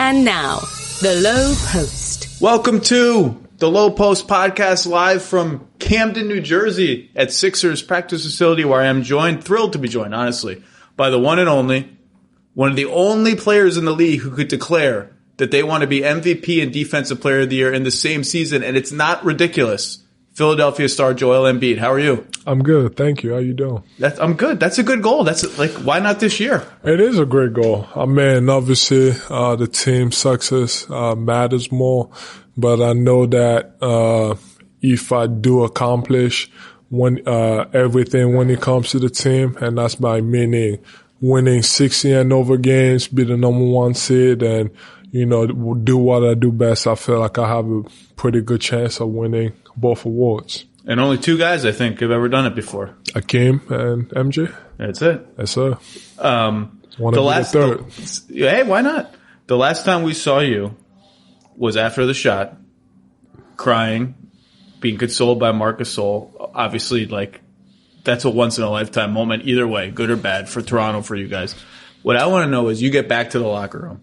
And now, the Lowe Post. Welcome to the Lowe Post podcast, live from Camden, New Jersey at Sixers practice facility, where I am thrilled to be joined, honestly, by the one and only, one of the only players in the league who could declare that they want to be MVP and Defensive Player of the Year in the same season, and it's not ridiculous. Philadelphia star Joel Embiid. How are you? I'm good. Thank you. How you doing? I'm good. That's a good goal. That's like, why not this year? It is a great goal. I mean, obviously, the team success matters more, but I know that if I do accomplish everything when it comes to the team, and that's by meaning winning 60 and over games, be the number one seed, and do what I do best, I feel like I have a pretty good chance of winning both awards. And only two guys, I think, have ever done it before. Akeem and MJ. That's it. Yes, sir. Hey, why not? The last time we saw you was after the shot, crying, being consoled by Marc Gasol. Obviously, that's a once-in-a-lifetime moment either way, good or bad, for Toronto, for you guys. What I want to know is, you get back to the locker room.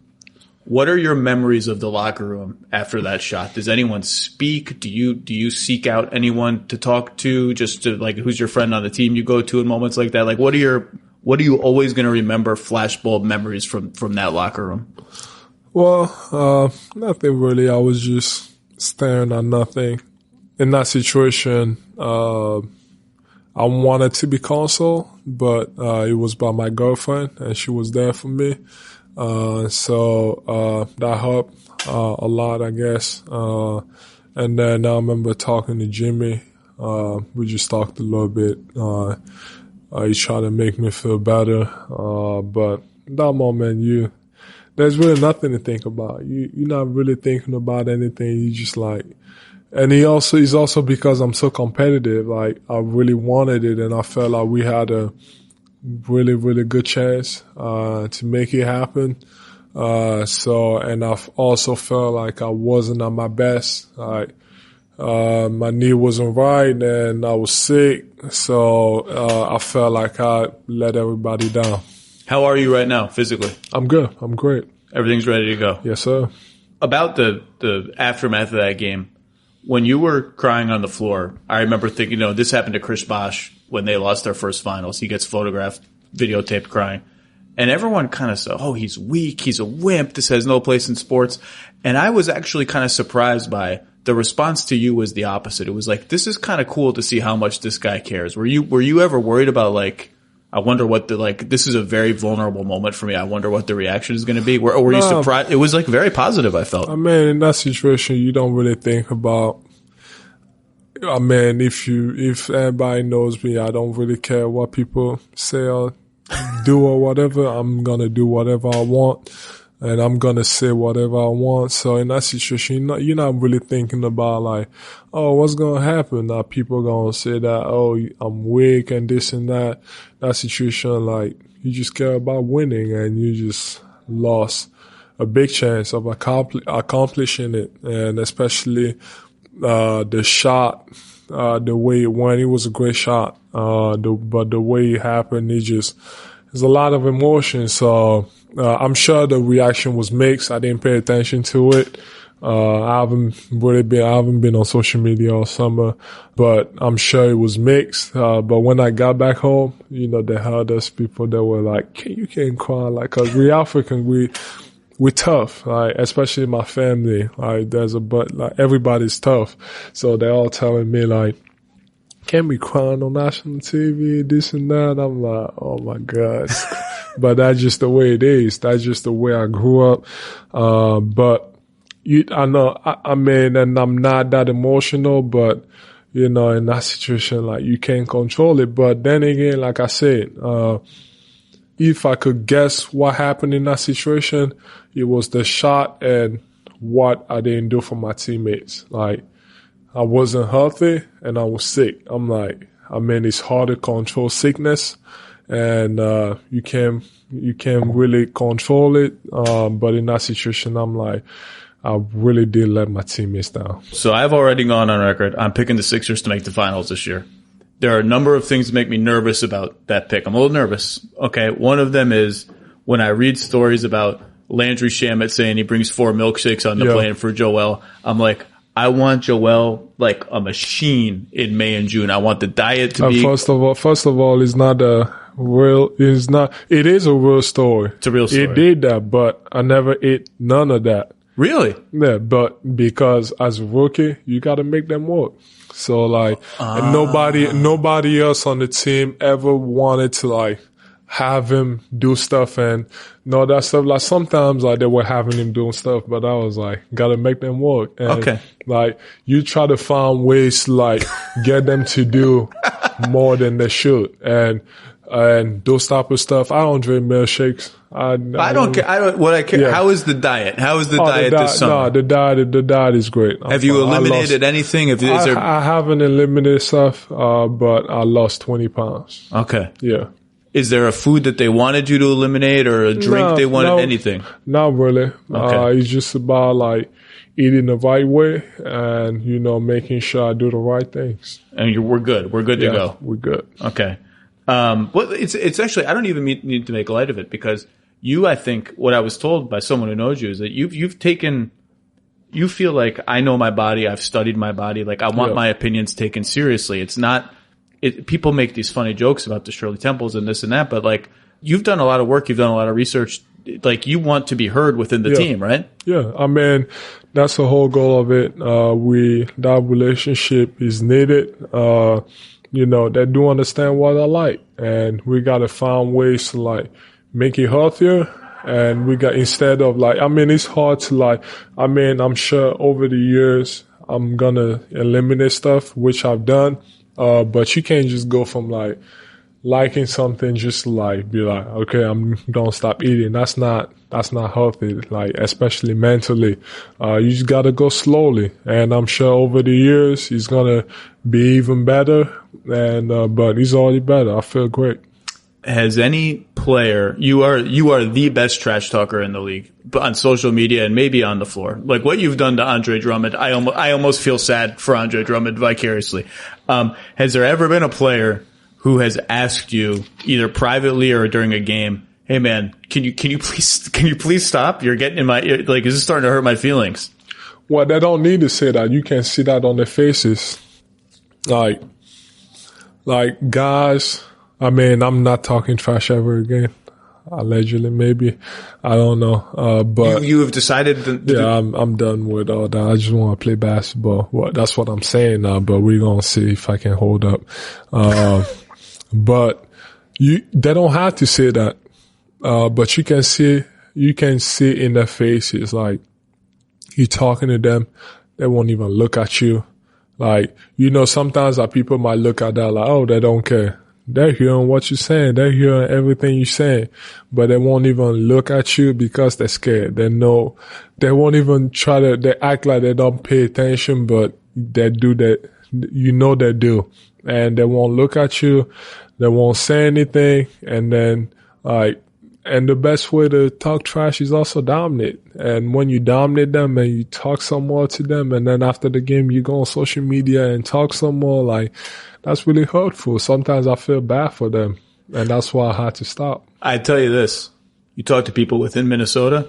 What are your memories of the locker room after that shot? Does anyone speak? Do you seek out anyone to talk to? Just to, who's your friend on the team you go to in moments like that? What are you always going to remember flashbulb memories from that locker room? Well, nothing really. I was just staring at nothing. In that situation, I wanted to be consoled, but it was by my girlfriend, and she was there for me. So that helped a lot, I guess. And then I remember talking to Jimmy. We just talked a little bit. He tried to make me feel better. But in that moment, there's really nothing to think about. You're not really thinking about anything. You just and it's also because I'm so competitive. I really wanted it, and I felt like we had a really, really good chance to make it happen. And I've also felt like I wasn't at my best. My knee wasn't right, and I was sick, so I felt like I let everybody down. How are you right now, physically? I'm good. I'm great. Everything's ready to go? Yes, sir. About the aftermath of that game, when you were crying on the floor, I remember thinking, this happened to Chris Bosh when they lost their first finals. He gets photographed, videotaped crying. And everyone kind of said, oh, he's weak, he's a wimp, this has no place in sports. And I was actually kind of surprised by the response to you was the opposite. It was this is kind of cool to see how much this guy cares. Were you ever worried about I wonder what this is a very vulnerable moment for me, I wonder what the reaction is going to be? Or were you surprised? It was very positive, I felt. I mean, in that situation, you don't really think about, I mean, if everybody knows me, I don't really care what people say or do or whatever. I'm going to do whatever I want, and I'm going to say whatever I want. So in that situation, you're not really thinking about oh, what's going to happen? Are people going to say that, oh, I'm weak and this and that? That situation, you just care about winning, and you just lost a big chance of accomplishing it. And especially the shot, the way it went, it was a great shot. But the way it happened, there's a lot of emotion. So, I'm sure the reaction was mixed. I didn't pay attention to it. I haven't been on social media all summer, but I'm sure it was mixed. But when I got back home, they heard us people that were like, you can't cry. 'Cause we African, we're tough, especially my family. Everybody's tough. So they're all telling me can't be crying on national TV, this and that. I'm like, oh my God. But that's just the way it is. That's just the way I grew up. But I know, I mean, and I'm not that emotional, but in that situation, you can't control it. But then again, like I said, if I could guess what happened in that situation, it was the shot and what I didn't do for my teammates. I wasn't healthy and I was sick. It's hard to control sickness, and you can't really control it. But in that situation, I really did let my teammates down. So I've already gone on record. I'm picking the Sixers to make the finals this year. There are a number of things that make me nervous about that pick. I'm a little nervous. Okay. One of them is when I read stories about Landry Shamet saying he brings 4 milkshakes on the Yeah. plane for Joel. I'm like, I want Joel like a machine in May and June. I want the diet to be. First of all, it's not a real. It's not. It is a real story. It's a real story. It did that, but I never ate none of that. Really? Yeah, but because as a rookie, you got to make them work. So like, and nobody else on the team ever wanted to like have him do stuff and all that stuff. Like sometimes like they were having him doing stuff, but I was like, gotta make them work. And Okay. like you try to find ways to like get them to do more than they should. And those type of stuff. I don't drink milkshakes. I don't care. What I care. Yeah. How is the diet? How is the diet this summer? No, the diet is great. Have you eliminated anything? I haven't eliminated stuff, but I lost 20 pounds. Okay. Yeah. Is there a food that they wanted you to eliminate or a drink they wanted? Anything? Not really. Okay. It's just about like eating the right way and, making sure I do the right things. And we're good. We're good to go. We're good. Okay. Well, it's actually, I don't even need to make light of it because I think what I was told by someone who knows you is that you feel like I know my body. I've studied my body. Like I want my opinions taken seriously. It's not, people make these funny jokes about the Shirley Temples and this and that, but like you've done a lot of work. You've done a lot of research. Like you want to be heard within the team, right? Yeah. I mean, that's the whole goal of it. That relationship is needed. They do understand what I like, and we got to find ways to like make it healthier. And instead of like, I mean, it's hard to like, I mean, I'm sure over the years I'm gonna eliminate stuff, which I've done. But you can't just go from like liking something just like be like, okay, I'm gonna stop eating. That's not healthy, like especially mentally. You just gotta go slowly. And I'm sure over the years he's gonna be even better. And but he's already better. I feel great. Has any player, you are the best trash talker in the league, but on social media and maybe on the floor. Like what you've done to Andre Drummond, I almost feel sad for Andre Drummond vicariously. Has there ever been a player who has asked you either privately or during a game, hey man, can you please stop? You're getting in my ear. Like, is this starting to hurt my feelings? Well, they don't need to say that. You can see that on their faces. Like guys, I mean, I'm not talking trash ever again. Allegedly, maybe. I don't know. But you have decided I'm done with all that. I just want to play basketball. Well, that's what I'm saying now, but we're going to see if I can hold up. But they don't have to say that. But you can see in their faces, like, you talking to them, they won't even look at you. Like, sometimes people might look at that like, oh, they don't care. They're hearing what you're saying. They're hearing everything you're saying, but they won't even look at you because they're scared. They know they won't even they act like they don't pay attention, but they do that. They do. And they won't look at you. They won't say anything. And then and the best way to talk trash is also dominate. And when you dominate them and you talk some more to them, and then after the game, you go on social media and talk some more, like, that's really hurtful. Sometimes I feel bad for them, and that's why I had to stop. I tell you this, you talk to people within Minnesota,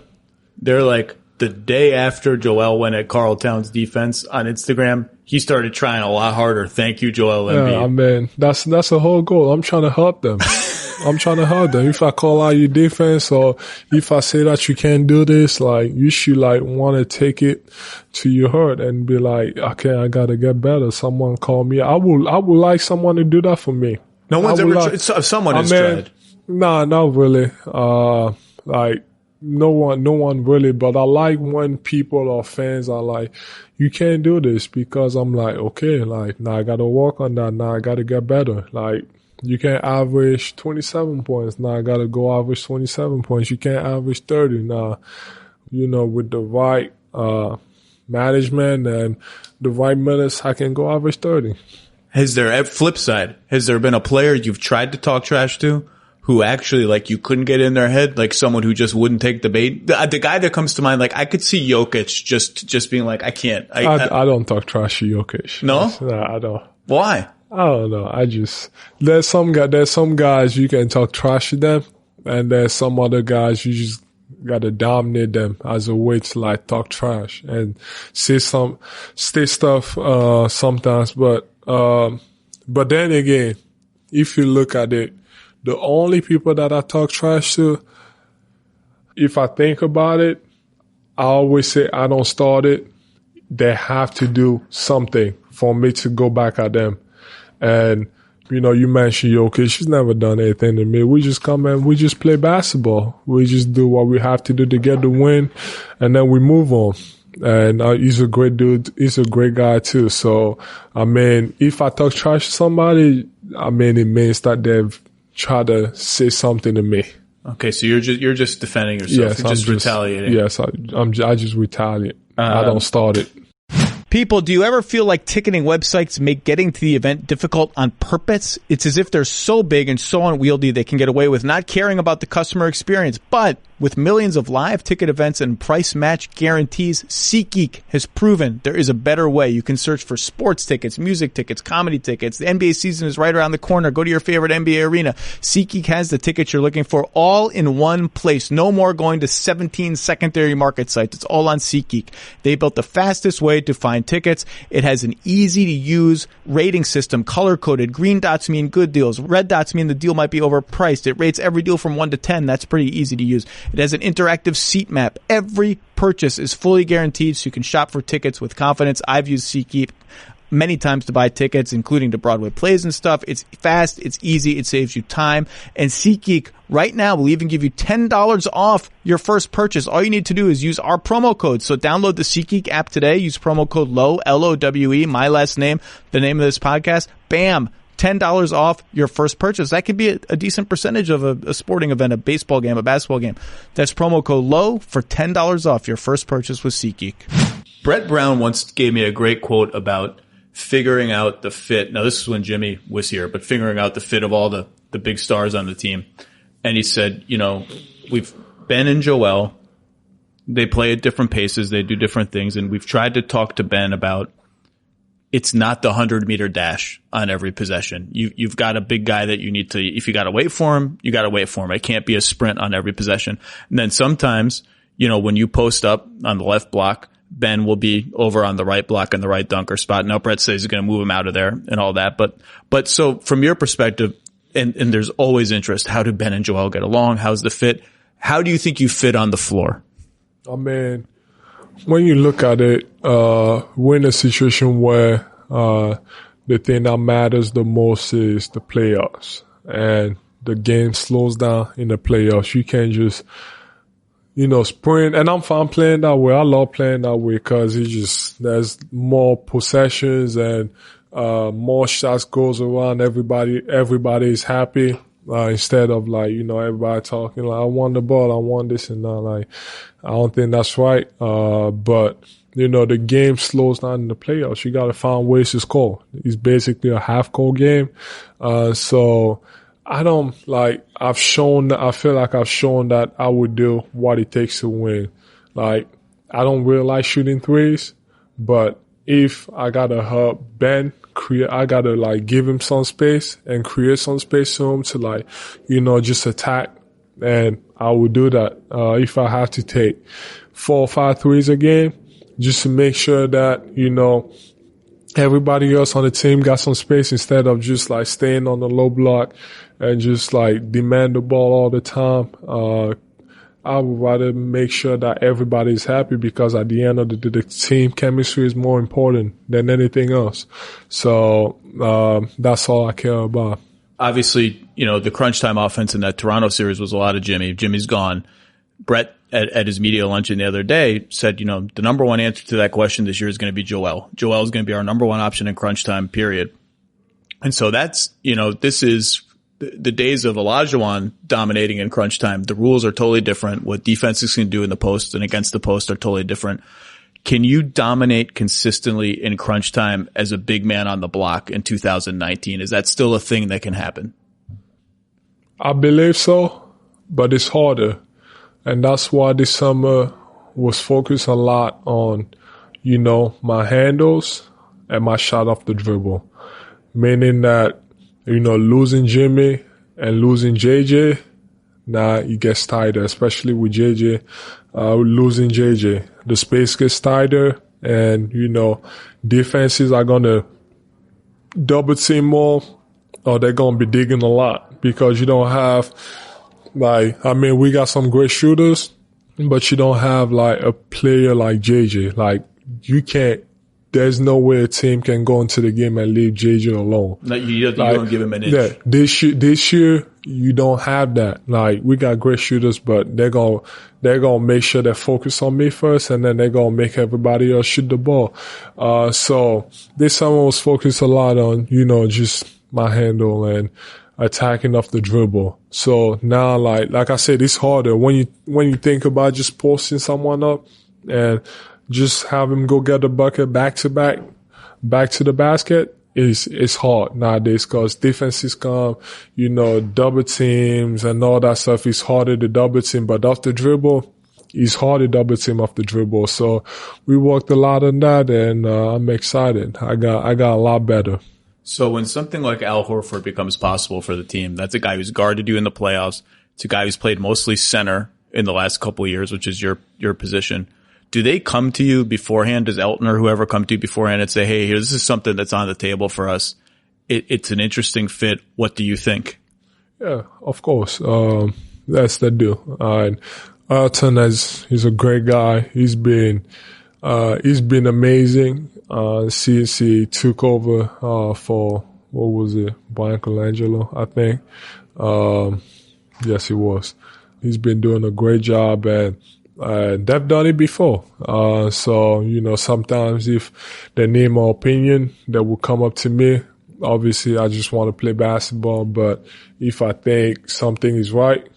they're like, the day after Joel went at Karl Towns defense on Instagram, he started trying a lot harder. Thank you, Joel Embiid. Yeah, I mean, that's the whole goal. I'm trying to help them. If I call out your defense or if I say that you can't do this, like, you should like want to take it to your heart and be like, okay, I gotta get better. Someone call me. I would like someone to do that for me. No one's ever someone has tried. Nah, not really. Like, no one really, but I like when people or fans are like, you can't do this, because I'm like, okay, like, now I gotta work on that. Now I gotta get better. Like, you can't average 27 points. Now I gotta go average 27 points. You can't average 30. Now, with the right, management and the right minutes, I can go average 30. Has there been a player you've tried to talk trash to who actually, like, you couldn't get in their head, like someone who just wouldn't take the bait? The guy that comes to mind, like, I could see Jokic just being like, I can't. I don't talk trash to Jokic. No? Nah, I don't. Why? I don't know. There's some guys you can talk trash to them, and there's some other guys you just gotta dominate them as a way to like talk trash and say stuff, sometimes. But then again, if you look at it, the only people that I talk trash to, if I think about it, I always say I don't start it. They have to do something for me to go back at them. And, you know, you mentioned Jokic. She's never done anything to me. We just come and we just play basketball. We just do what we have to do to get the win, and then we move on. And he's a great dude. He's a great guy too. So, I mean, if I talk trash to somebody, I mean, it means that they've tried to say something to me. Okay, so you're just defending yourself. Yes, you're just retaliating. Yes, I just retaliate. I don't start it. People, do you ever feel like ticketing websites make getting to the event difficult on purpose? It's as if they're so big and so unwieldy they can get away with not caring about the customer experience. But with millions of live ticket events and price match guarantees, SeatGeek has proven there is a better way. You can search for sports tickets, music tickets, comedy tickets. The NBA season is right around the corner. Go to your favorite NBA arena. SeatGeek has the tickets you're looking for all in one place. No more going to 17 secondary market sites. It's all on SeatGeek. They built the fastest way to find tickets. It has an easy to use rating system, color coded. Green dots mean good deals. Red dots mean the deal might be overpriced. It rates every deal from 1 to 10. That's pretty easy to use. It has an interactive seat map. Every purchase is fully guaranteed, so you can shop for tickets with confidence. I've used SeatGeek many times to buy tickets, including to Broadway plays and stuff. It's fast, it's easy, it saves you time. And SeatGeek right now will even give you $10 off your first purchase. All you need to do is use our promo code. So download the SeatGeek app today. Use promo code Lowe, L-O-W-E, my last name, the name of this podcast. Bam! $10 off your first purchase. That could be a decent percentage of a sporting event, a baseball game, a basketball game. That's promo code Lowe for $10 off your first purchase with SeatGeek. Brett Brown once gave me a great quote about figuring out the fit. Now, this is when Jimmy was here, but figuring out the fit of all the big stars on the team. And he said, you know, we've Ben and Joel, they play at different paces, they do different things, and we've tried to talk to Ben about it's not the 100-meter dash on every possession. You've got a big guy that you need to, if you got to wait for him, you got to wait for him. It can't be a sprint on every possession. And then sometimes, you know, when you post up on the left block, Ben will be over on the right block in the right dunker spot. Now Brett says he's going to move him out of there and all that. But so from your perspective, and there's always interest, how do Ben and Joel get along? How's the fit? How do you think you fit on the floor? I mean, when you look at it, we're in a situation where the thing that matters the most is the playoffs, and the game slows down in the playoffs. You can't just, you know, sprint. And I'm fine playing that way. I love playing that way because there's more possessions and more shots goes around. Everybody is happy. Instead of like, you know, everybody talking like, I want the ball, I want this and that. Like, I don't think that's right. But, you know, the game slows down in the playoffs. You got to find ways to score. It's basically a half-court game. So I feel like I've shown that I would do what it takes to win. Like, I don't really like shooting threes, but if I got to help Ben, I got to like give him some space and create some space for him to like, you know, just attack. And I would do that, if I have to take 4 or 5 threes a game, just to make sure that, you know, everybody else on the team got some space instead of just like staying on the low block and just like demand the ball all the time. I would rather make sure that everybody's happy because at the end of the day, the team chemistry is more important than anything else. So, that's all I care about. Obviously, you know, the crunch time offense in that Toronto series was a lot of Jimmy. Jimmy's gone. Brett at his media luncheon the other day said, you know, the number one answer to that question this year is going to be Joel. Joel is going to be our number one option in crunch time, period. And so that's, you know, this is the days of Olajuwon dominating in crunch time. The rules are totally different. What defenses can do in the post and against the post are totally different. Can you dominate consistently in crunch time as a big man on the block in 2019? Is that still a thing that can happen? I believe so, but it's harder. And that's why this summer was focused a lot on, you know, my handles and my shot off the dribble. Meaning that, you know, losing Jimmy and losing JJ, Now it gets tighter, especially with JJ, losing JJ. The space gets tighter, and, defenses are going to double team more, or they're going to be digging a lot because you don't have, we got some great shooters, but you don't have, a player like JJ. There's no way a team can go into the game and leave JJ alone. No, you don't give him an inch. Yeah, this year, you don't have that. We got great shooters, but they're gonna make sure they focus on me first, and then they're gonna make everybody else shoot the ball. So this summer was focused a lot on, just my handle and attacking off the dribble. So now, like I said, it's harder when you think about just posting someone up and just have him go get the bucket back to the basket. It's hard nowadays because defenses come, double teams and all that stuff. It's harder to double team, but off the dribble, it's hard to double team off the dribble. So we worked a lot on that, and I'm excited. I got a lot better. So when something like Al Horford becomes possible for the team, that's a guy who's guarded you in the playoffs. It's a guy who's played mostly center in the last couple of years, which is your position. Do they come to you beforehand? Does Elton or whoever come to you beforehand and say, hey, this is something that's on the table for us. It's an interesting fit. What do you think? Yeah, of course. That's the deal. Elton he's a great guy. He's been amazing. Since he took over, for, what was it? Brian Colangelo, I think. Yes, he was. He's been doing a great job, and they've done it before. So, sometimes if they need my opinion, they will come up to me. Obviously, I just want to play basketball, but if I think something is right,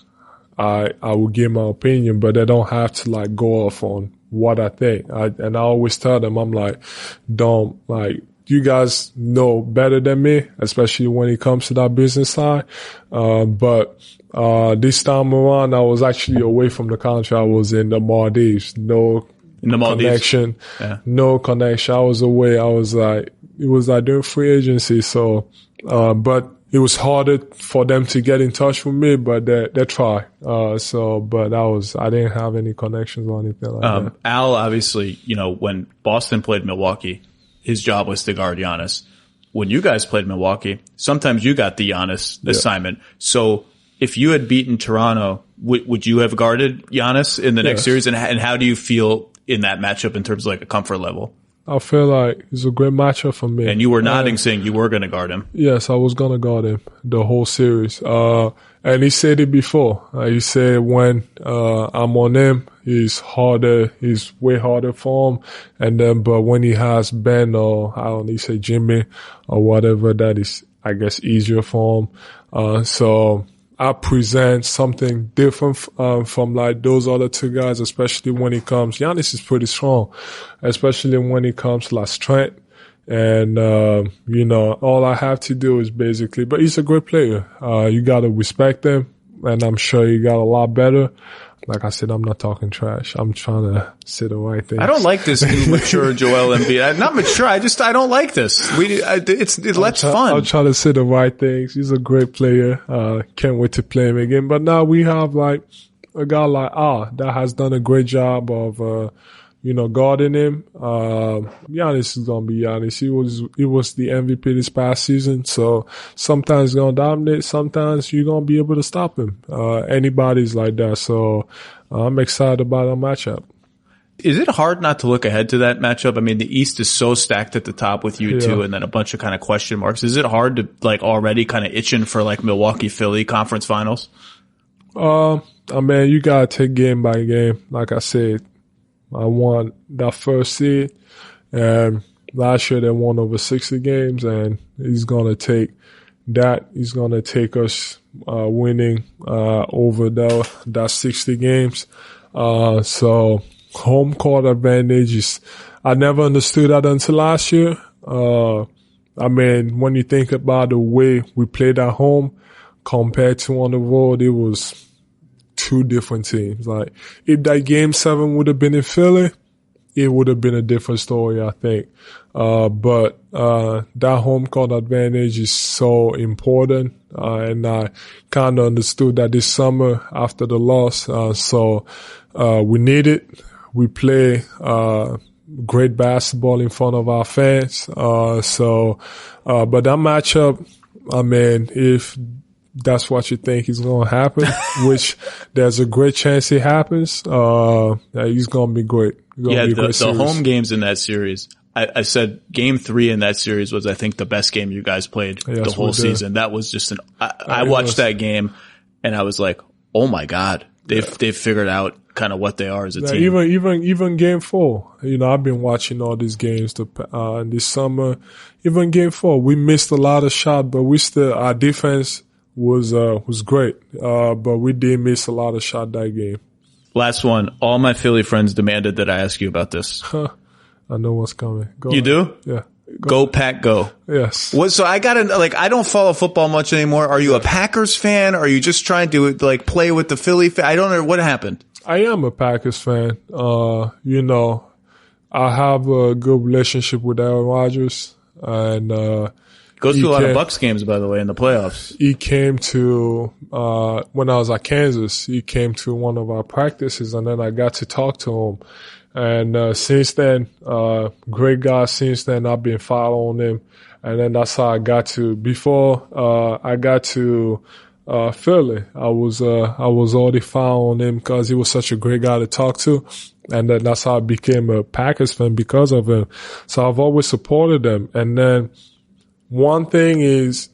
I will give my opinion, but they don't have to go off on what I think. And I always tell them, I'm you guys know better than me, especially when it comes to that business side. But this time around, I was actually away from the country. I was in the Maldives. No connection. Yeah. No connection. I was away. It was during free agency. So, but it was harder for them to get in touch with me, but they try. But I didn't have any connections or anything like that. Al, obviously, when Boston played Milwaukee, his job was to guard Yanis. When you guys played Milwaukee, sometimes you got the Yanis assignment. So if you had beaten Toronto, would you have guarded Yanis in the next series? And how do you feel in that matchup in terms of a comfort level? I feel like it's a great matchup for me. And you were nodding saying you were going to guard him. Yes, I was going to guard him the whole series. And he said it before. He said when I'm on him, it's way harder for him. And then, but when he has Ben or, he said Jimmy or whatever, that is, I guess, easier for him. So I present something different from those other two guys, especially when it comes. Yanis is pretty strong, especially when it comes to strength. And, all I have to do is basically, but he's a great player. You got to respect him, and I'm sure he got a lot better. Like I said, I'm not talking trash. I'm trying to say the right things. I don't like this new mature Joel Embiid. Not mature. I don't like this. It lets fun. I'll try to say the right things. He's a great player. Can't wait to play him again. But now we have a guy like that has done a great job of, guarding him. Yanis is going to be Yanis. He was the MVP this past season. So sometimes he's going to dominate. Sometimes you're going to be able to stop him. Anybody's like that. So I'm excited about our matchup. Is it hard not to look ahead to that matchup? I mean, the East is so stacked at the top with you two, and then a bunch of kind of question marks. Is it hard to already kind of itching for Milwaukee, Philly conference finals? You got to take game by game. Like I said, I want that first seed, and last year they won over 60 games, and he's going to take that. He's going to take us winning over that 60 games. So home court advantage is, I never understood that until last year. When you think about the way we played at home compared to on the road, it was two different teams. If that game 7 would have been in Philly, it would have been a different story, I think. But that home court advantage is so important. And I kind of understood that this summer after the loss. So we need it. We play great basketball in front of our fans. But that matchup, I mean, if that's what you think is going to happen, which there's a great chance it happens, he's going to be great. The home games in that series, I said game 3 in that series was, I think, the best game you guys played the whole season. That was just I watched that game and I was like, oh my God, they've figured out kind of what they are as a team. Even game 4, I've been watching all these games this summer. Even game 4, we missed a lot of shots, but our defense was great. But we did miss a lot of shots that game. Last one. All my Philly friends demanded that I ask you about this. I know what's coming. Go you ahead. do? Yeah. Go Pack, go. Yes. So I I don't follow football much anymore. Are you a Packers fan? Are you just trying to play with the Philly fan? I don't know what happened. I am a Packers fan. I have a good relationship with Aaron Rodgers, and goes to a lot of Bucs games, by the way, in the playoffs. He came to when I was at Kansas. He came to one of our practices, and then I got to talk to him. And since then, great guy. Since then, I've been following him, and then that's how I got to. Before I got to Philly, I was already following him because he was such a great guy to talk to, and then that's how I became a Packers fan because of him. So I've always supported them. And then one thing is,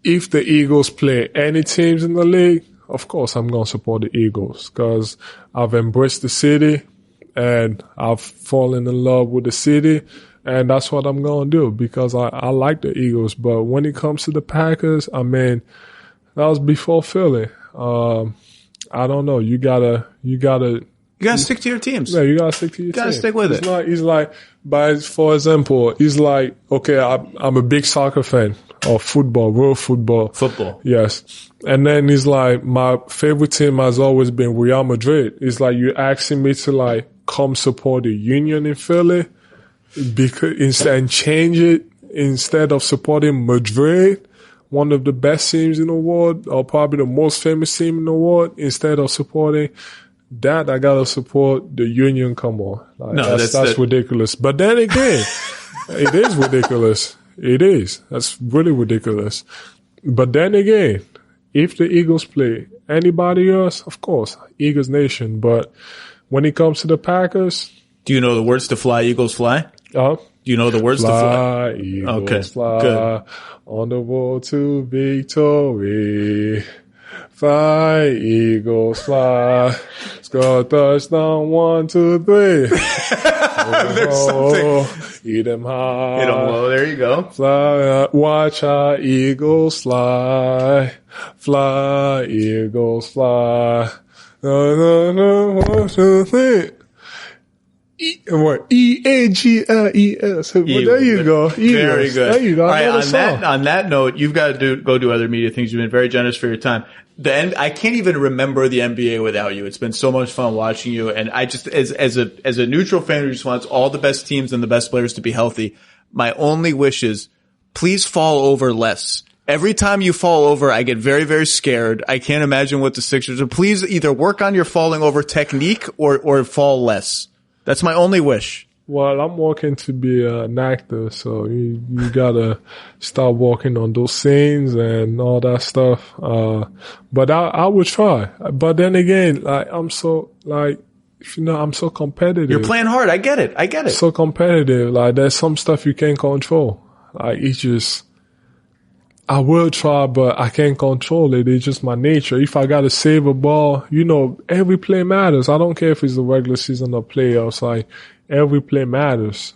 if the Eagles play any teams in the league, of course I'm going to support the Eagles because I've embraced the city and I've fallen in love with the city, and that's what I'm going to do because I like the Eagles. But when it comes to the Packers, I mean, that was before Philly. I don't know. You gotta stick to your teams. Yeah, you gotta stick to your team. You gotta stick with it. It's like, for example, it's like, okay, I'm a big soccer fan of football, world football. Football. Yes. And then it's like, my favorite team has always been Real Madrid. It's like, you're asking me to come support the Union in Philly and change it instead of supporting Madrid, one of the best teams in the world, or probably the most famous team in the world, instead of supporting that, I gotta support the Union. Come on. That's ridiculous. But then again, it is ridiculous. It is. That's really ridiculous. But then again, if the Eagles play anybody else, of course, Eagles Nation. But when it comes to the Packers. Do you know the words to Fly, Eagles, Fly? Do you know the words to fly? Eagles, fly. Good. On the road to victory. Fly, Eagles, fly. Score touchdown, 1, 2, 3. There's something. Eat them high. Hit them low. There you go. Fly, watch our Eagles fly. Fly, Eagles, fly. No, 1, 2, 3. E-A-G-L-E-S. Well, there you go. Very good. There you go. All right, on that note, you've got to go do other media things. You've been very generous for your time. I can't even remember the NBA without you. It's been so much fun watching you. And I just, as a neutral fan who just wants all the best teams and the best players to be healthy, my only wish is please fall over less. Every time you fall over, I get very, very scared. I can't imagine what the Sixers are. Please either work on your falling over technique or fall less. That's my only wish. Well, I'm working to be an actor, so you gotta start working on those scenes and all that stuff. But I would try. But then again, I'm so competitive. You're playing hard. I get it. So competitive. There's some stuff you can't control. I will try, but I can't control it. It's just my nature. If I gotta save a ball, every play matters. I don't care if it's the regular season or playoffs. Every play matters.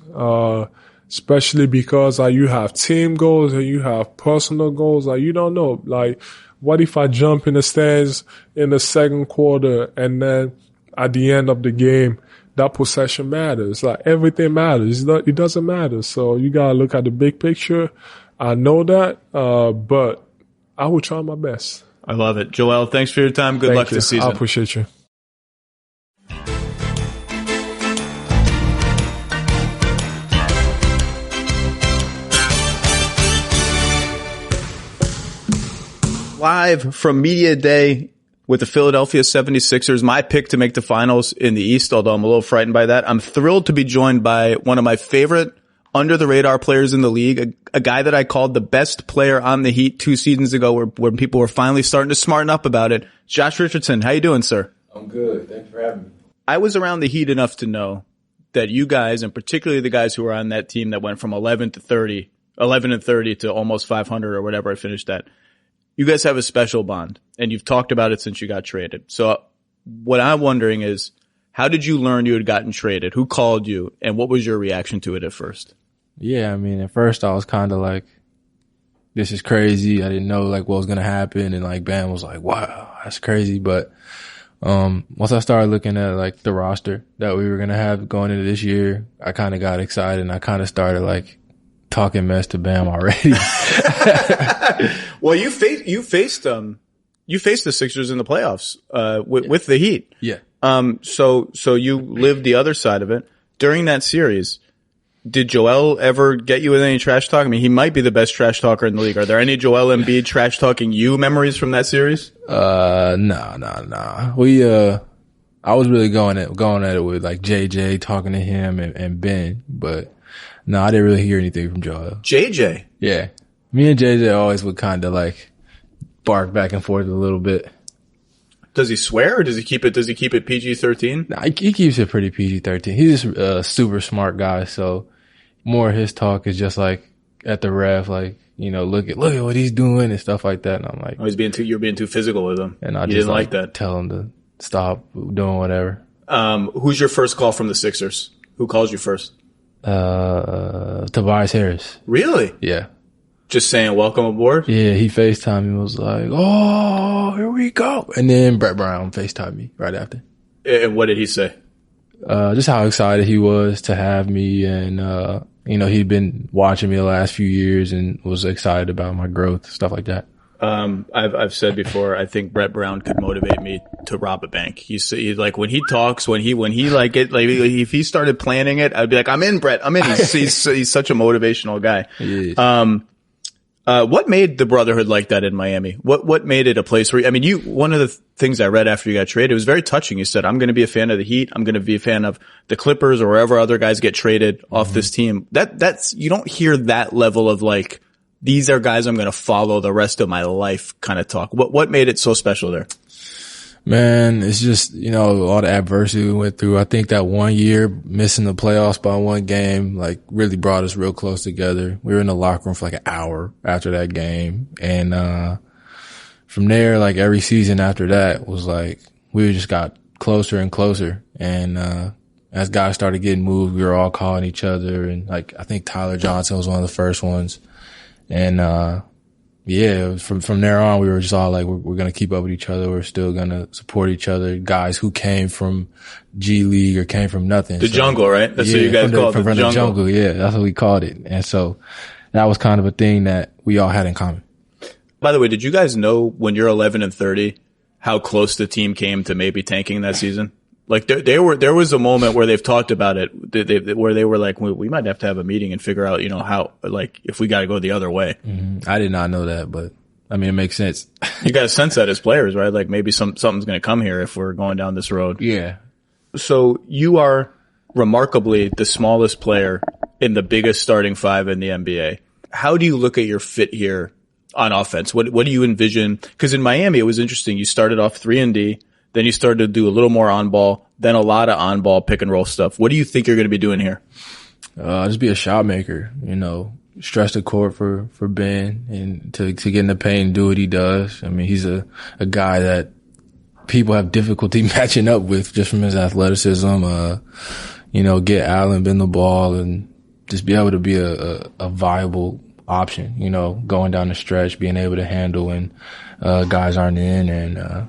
Especially because you have team goals and you have personal goals. You don't know. What if I jump in the stands in the second quarter and then at the end of the game, that possession matters. Everything matters. It doesn't matter. So you gotta look at the big picture. I know that, but I will try my best. I love it. Joel, thanks for your time. Good luck this season. I appreciate you. Live from Media Day with the Philadelphia 76ers, my pick to make the finals in the East, although I'm a little frightened by that. I'm thrilled to be joined by one of my favorite under-the-radar players in the league, a guy that I called the best player on the Heat 2 seasons ago where people were finally starting to smarten up about it. Josh Richardson, how you doing, sir? I'm good. Thanks for having me. I was around the Heat enough to know that you guys, and particularly the guys who were on that team that went from 11 and 30 to almost 500 or whatever I finished at, you guys have a special bond, and you've talked about it since you got traded. So what I'm wondering is, how did you learn you had gotten traded? Who called you, and what was your reaction to it at first? Yeah, I mean, at first I was kind of like, this is crazy. I didn't know like what was going to happen. And like Bam was like, wow, that's crazy. But, once I started looking at like the roster that we were going to have going into this year, I kind of got excited and I kind of started like talking mess to Bam already. Well, you faced the Sixers in the playoffs, with the Heat. Yeah. So you lived the other side of it. During that series, did Joel ever get you with any trash talk? I mean, he might be the best trash talker in the league. Are there any Joel Embiid trash talking you memories from that series? Nah. I was really going at it with like JJ, talking to him and Ben, but no, I didn't really hear anything from Joel. JJ? Yeah. Me and JJ always would kind of like bark back and forth a little bit. Does he swear or does he keep it PG-13? Nah, he keeps it pretty PG-13. He's just a super smart guy, so more of his talk is just like at the ref, like, you know, look at what he's doing and stuff like that. And I'm like, oh, you're being too physical with him. And I you just didn't like that. Tell him to stop doing whatever. Who's your first call from the Sixers? Who calls you first? Tobias Harris. Really? Yeah. Just saying welcome aboard? Yeah, he FaceTimed me and was like, oh, here we go. And then Brett Brown FaceTimed me right after. And what did he say? Just how excited he was to have me. And, you know, he'd been watching me the last few years and was excited about my growth, stuff like that. I've said before, I think Brett Brown could motivate me to rob a bank. He's like, when he talks, when he like it, like if he started planning it, I'd be like, I'm in, Brett. I'm in. He's such a motivational guy. Yeah. What made the brotherhood like that in Miami? What made it a place where, I mean, one of the things I read after you got traded, it was very touching. You said, I'm going to be a fan of the Heat. I'm going to be a fan of the Clippers or wherever other guys get traded off this team. That's, you don't hear that level of like, these are guys I'm going to follow the rest of my life kind of talk. What made it so special there? Man, it's just, you know, all the adversity we went through. I think that 1 year missing the playoffs by one game, like really brought us real close together. We were in the locker room for like an hour after that game. And, from there, like every season after that was like, we just got closer and closer. And, as guys started getting moved, we were all calling each other. And like, I think Tyler Johnson was one of the first ones. And, yeah, from there on, we were just all like, we're going to keep up with each other. We're still going to support each other. Guys who came from G League or came from nothing. The jungle, right? That's what you guys call it, the jungle. Yeah, that's what we called it. And so that was kind of a thing that we all had in common. By the way, did you guys know when you're 11 and 30 how close the team came to maybe tanking that season? Like there was a moment where they've talked about it, where they were like, we might have to have a meeting and figure out, you know, how, like, if we got to go the other way. Mm-hmm. I did not know that, but I mean, it makes sense. You got to sense that as players, right? Like maybe something's going to come here if we're going down this road. Yeah. So you are remarkably the smallest player in the biggest starting five in the NBA. How do you look at your fit here on offense? What do you envision? Because in Miami, it was interesting. You started off 3-and-D. Then you started to do a little more on ball, then a lot of on ball pick and roll stuff. What do you think you're going to be doing here? Just be a shot maker, you know, stretch the court for Ben and to get in the paint and do what he does. I mean, he's a guy that people have difficulty matching up with just from his athleticism. You know, get Allen, bend the ball and just be able to be a viable option, you know, going down the stretch, being able to handle when, guys aren't in and,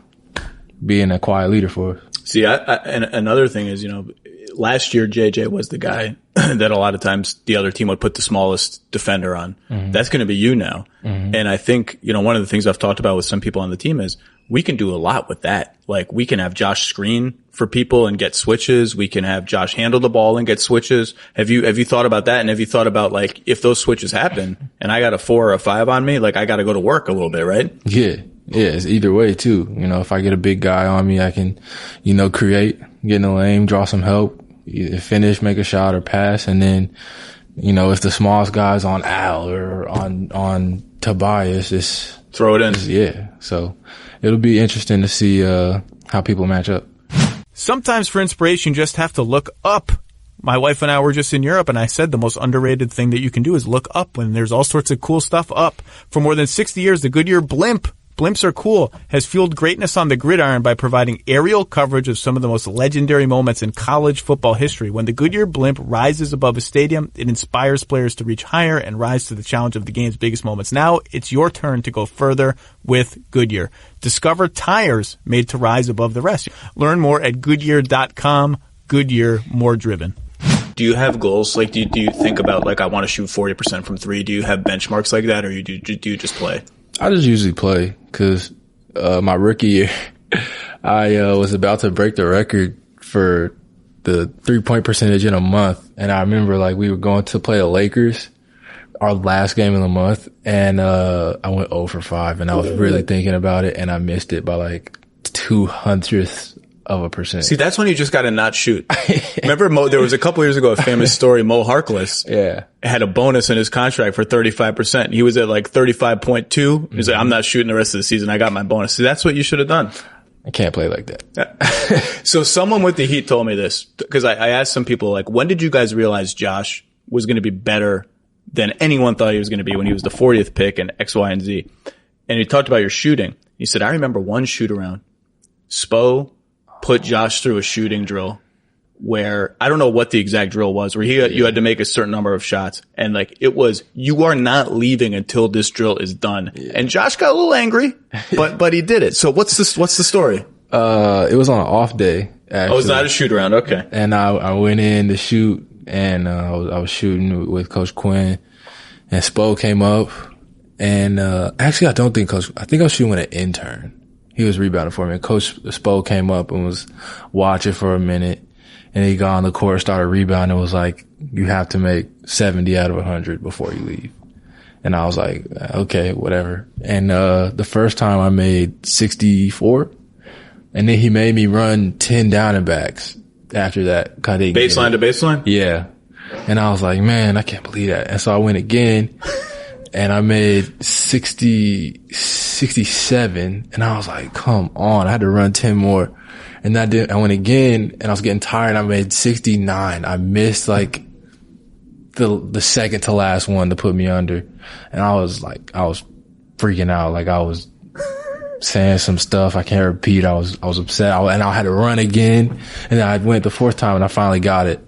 being a quiet leader for us. See, and another thing is, you know, last year JJ was the guy that a lot of times the other team would put the smallest defender on. Mm-hmm. That's going to be you now. Mm-hmm. And I think, you know, one of the things I've talked about with some people on the team is we can do a lot with that. Like we can have Josh screen for people and get switches. We can have Josh handle the ball and get switches. Have you thought about that? And have you thought about like if those switches happen and I got a 4 or a 5 on me, like I got to go to work a little bit, right? Yeah. Yeah, it's either way too. You know, if I get a big guy on me, I can, you know, create, get in the lane, draw some help, either finish, make a shot or pass. And then, you know, if the smallest guy's on Al or on Tobias, it's throw it in. Yeah. So it'll be interesting to see, how people match up. Sometimes for inspiration, you just have to look up. My wife and I were just in Europe, and I said the most underrated thing that you can do is look up when there's all sorts of cool stuff up. For more than 60 years, the Goodyear blimps are cool, has fueled greatness on the gridiron by providing aerial coverage of some of the most legendary moments in college football history. When the Goodyear blimp rises above a stadium, it inspires players to reach higher and rise to the challenge of the game's biggest moments. Now it's your turn to go further with Goodyear. Discover tires made to rise above the rest. Learn more at Goodyear.com. Goodyear, more driven. Do you have goals? Like, do you think about, like, I want to shoot 40% from three? Do you have benchmarks like that, or do you just play? I just usually play because my rookie year, I was about to break the record for the 3-point percentage in a month. And I remember, like, we were going to play the Lakers, our last game of the month, and I went 0 for 5, and I was really thinking about it, and I missed it by, like, 0.02% of a percent. See, that's when you just got to not shoot. Remember, there was a couple years ago a famous story. Mo Harkless, had a bonus in his contract for 35%. He was at like 35.2. He's like, I'm not shooting the rest of the season. I got my bonus. See, that's what you should have done. I can't play like that. So someone with the Heat told me this because I asked some people, like, when did you guys realize Josh was going to be better than anyone thought he was going to be when he was the 40th pick and X, Y, and Z? And he talked about your shooting. He said, I remember one shoot around. Spo put Josh through a shooting drill where I don't know what the exact drill was, where you had to make a certain number of shots, and like it was, you are not leaving until this drill is done. Yeah. And Josh got a little angry, but he did it. So what's the story? It was on an off day. Actually. Oh, it's not a shoot around. Okay. And I went in to shoot, and I was shooting with Coach Quinn, and Spo came up, and actually I think I was shooting with an intern. He was rebounding for me. Coach Spo came up and was watching for a minute, and he got on the court, started rebounding, and was like, you have to make 70 out of 100 before you leave. And I was like, okay, whatever. And the first time I made 64, and then he made me run 10 down and backs after that. Baseline to baseline? Yeah. And I was like, man, I can't believe that. And so I went again. And I made 67, and I was like, come on, I had to run 10 more. And I went again, and I was getting tired, and I made 69. I missed like the second to last one to put me under. And I was freaking out. Like I was saying some stuff I can't repeat. I was upset, and I had to run again. And then I went the fourth time, and I finally got it.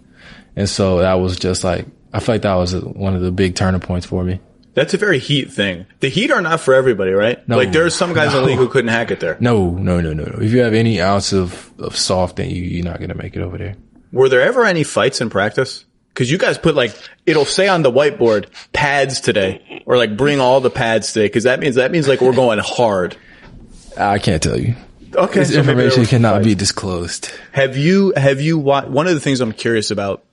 And so that was just like, I feel like that was one of the big turning points for me. That's a very Heat thing. The Heat are not for everybody, right? No, like there are some guys in the league who couldn't hack it there. No. If you have any ounce of soft, then you're not going to make it over there. Were there ever any fights in practice? Cause you guys put like, it'll say on the whiteboard, pads today, or like bring all the pads today. Cause that means like we're going hard. I can't tell you. Okay. This information cannot be disclosed. Have you one of the things I'm curious about,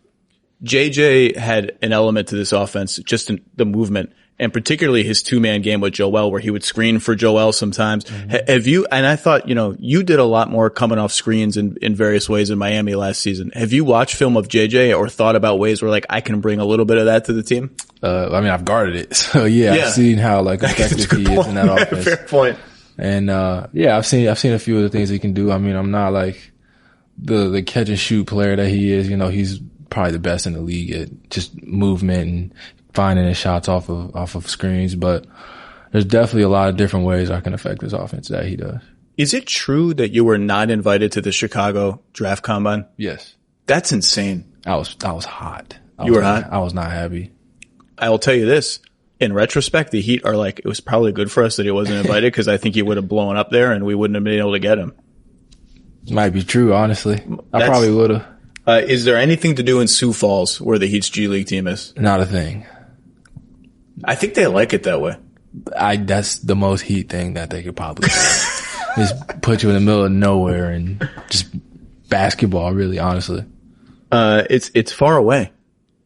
JJ had an element to this offense, just in the movement, and particularly his two-man game with Joel, where he would screen for Joel sometimes. Mm-hmm. Have you, and I thought, you did a lot more coming off screens in various ways in Miami last season. Have you watched film of JJ or thought about ways where like I can bring a little bit of that to the team? I mean, I've guarded it. So yeah. I've seen how like effective he is in that offense. Fair point. And, I've seen a few of the things he can do. I mean, I'm not like the catch and shoot player that he is. He's probably the best in the league at just movement and finding his shots off of screens, but there's definitely a lot of different ways I can affect this offense that he does. Is it true that you were not invited to the Chicago draft combine? Yes. That's insane. I was hot. You were hot? I was not happy. I will tell you this. In retrospect, the Heat are like, it was probably good for us that he wasn't invited because I think he would have blown up there and we wouldn't have been able to get him. Might be true, honestly. I probably would have. Is there anything to do in Sioux Falls where the Heat's G League team is? Not a thing. I think they like it that way. That's the most Heat thing that they could probably do. Just put you in the middle of nowhere and just basketball, really, honestly. It's far away.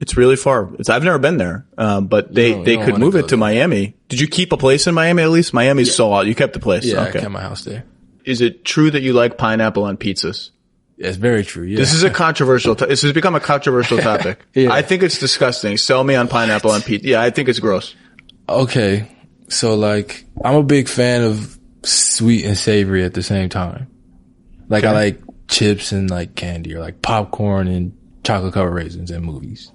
It's really far. I've never been there, but they could move it to Miami. Did you keep a place in Miami at least? Miami's so out. You kept the place. Yeah, okay. I kept my house there. Is it true that you like pineapple on pizzas? It's very true. Yeah. This is a controversial. This has become a controversial topic. Yeah. I think it's disgusting. Sell me on pineapple on pizza. Yeah, I think it's gross. Okay, so like I'm a big fan of sweet and savory at the same time. Like I like chips and like candy, or like popcorn and chocolate covered raisins in movies.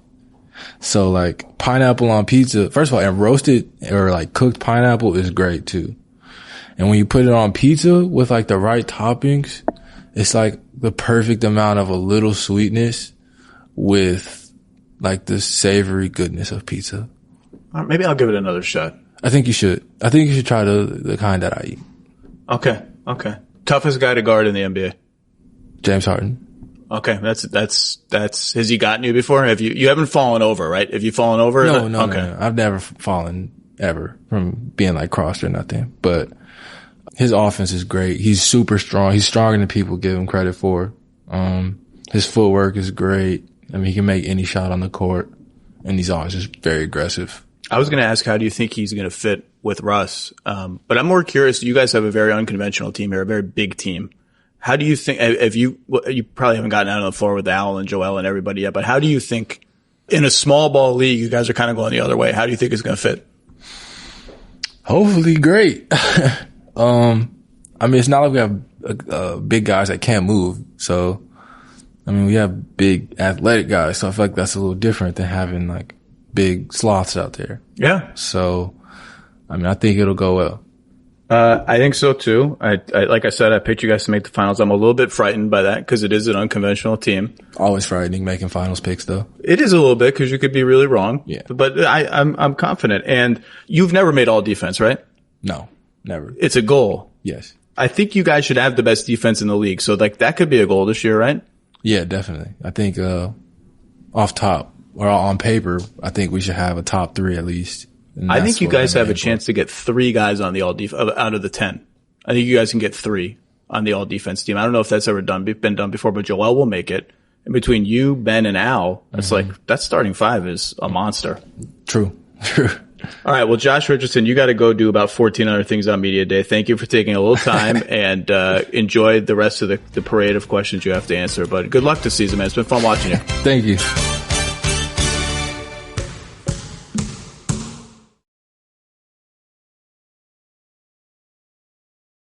So like pineapple on pizza, first of all, and roasted or like cooked pineapple is great too. And when you put it on pizza with like the right toppings, it's like the perfect amount of a little sweetness with like the savory goodness of pizza. Maybe I'll give it another shot. I think you should. I think you should try the kind that I eat. Okay. Toughest guy to guard in the NBA? James Harden. Okay, that's. Has he gotten you before? Have you haven't fallen over, right? Have you fallen over? No. Okay. No. I've never fallen ever from being like crossed or nothing. But his offense is great. He's super strong. He's stronger than people give him credit for. His footwork is great. I mean, he can make any shot on the court, and he's always just very aggressive. I was going to ask, how do you think he's going to fit with Russ? But I'm more curious. You guys have a very unconventional team here, a very big team. How do you think, you probably haven't gotten out on the floor with Al and Joel and everybody yet, but how do you think in a small ball league, you guys are kind of going the other way? How do you think it's going to fit? Hopefully great. I mean, it's not like we have big guys that can't move. So, I mean, we have big athletic guys. So I feel like that's a little different than having like big sloths out there. Yeah. So, I mean, I think it'll go well. I think so too. I like I said, I picked you guys to make the finals. I'm a little bit frightened by that because it is an unconventional team. Always frightening making finals picks though. It is a little bit because you could be really wrong. Yeah. But I'm confident. And you've never made all defense, right? No, never. It's a goal. Yes. I think you guys should have the best defense in the league. So like that could be a goal this year, right? Yeah, definitely. I think, off top or on paper, I think we should have a top 3 at least. I think you guys have a chance to get 3 guys on the all out of the 10. I think you guys can get 3 on the all defense team. I don't know if that's ever been done before, but Joel will make it. And between you, Ben, and Al, it's like that starting 5 is a monster. True. All right. Well, Josh Richardson, you got to go do about 14 other things on Media Day. Thank you for taking a little time and enjoy the rest of the parade of questions you have to answer. But good luck this season, man. It's been fun watching you. Thank you.